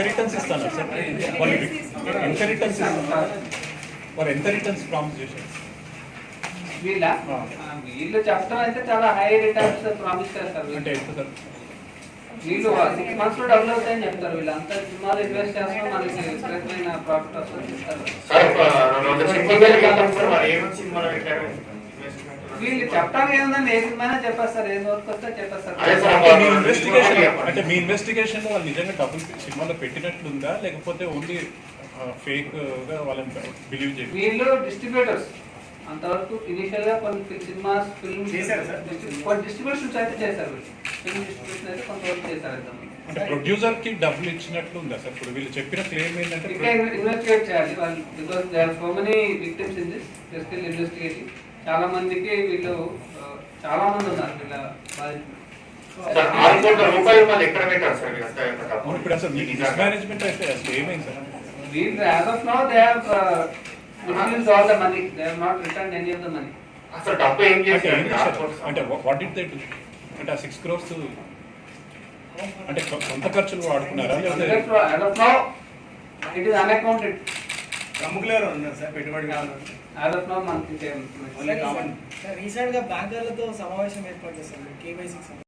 Returns ఇస్తాను sir ఎంత returns మరి ఎంత రిటర్న్స్ ప్రామిస్ చేశారు వీళ్ళు చెప్పడం అయితే చాలా హై రిటర్న్స్ ప్రామిస్ చేస్తారు. అంటే ఎంత సార్? వీళ్ళు 6 months లో డబుల్ అవుతాయని చెప్తారు. వీళ్ళు అంతా సినిమాలు ఇన్వెస్ట్ చేస్తాం మనకి విపరీతమైన ప్రాఫిట్ వస్తుంది చెప్తారు. వీళ్ళు చెప్పడానికి ఏముందండి, ఏ సినిమా చెప్పేస్తారు, ఏం వర్క్ వస్తే చెప్పేస్తారు. అంటే మీ ఇన్వెస్టిగేషన్ లో వాళ్ళు నిజంగా డబ్బులు సినిమాలో పెట్టినట్లుందా లేకపోతే ఓన్లీ ఫేక్ గా వాళ్ళని బిలీవ్ చేసి? వీళ్ళు డిస్ట్రిబ్యూటర్స్ అంతవరకు ఇనిషియల్ గా కొన్ని సినిమాస్ ఫిల్మ్ చేశారు సార్. కొన్ని డిస్ట్రిబ్యూషన్స్ అయితే చేశారు. ఫిల్మ్ డిస్ట్రిబ్యూషన్ అయితే కొంతవరకు చేశారు. అంటే ప్రొడ్యూసర్ కి డబ్బులు ఇచ్చినట్లు ఉందా సార్? ఇప్పుడు వీళ్ళు చెప్పిన క్లెయిమ్ ఏంటంటే ఇన్వెస్టిగేట్ చేయాలి వాళ్ళు, because they are so many victims in this, they still investigating. చాలా మందికి వీళ్ళు చాలా మంది ఉన్నారు వీళ్ళ ఇప్పుడు అసలు మిస్మేనేజ్మెంట్ అయితే అసలు ఏమైంది సార్? వీళ్ళు as of now they have misused all the money, they have not returned any of the money. అసలు డబ్బు ఏం చేశారు అంటే వాట్ డిడ్ దే డు? అంటే ఆ 6 crores అంటే సొంత ఖర్చులు వాడుకున్నారా లేకపోతే as of now it is unaccounted. ప్రముఖులు ఉన్నారు సార్ పెట్టుబడి as of now మనకి రీసెంట్ గా బ్యాంకర్లతో సమావేశం ఏర్పాటు చేశారు కేవైసీకి సంబంధించి.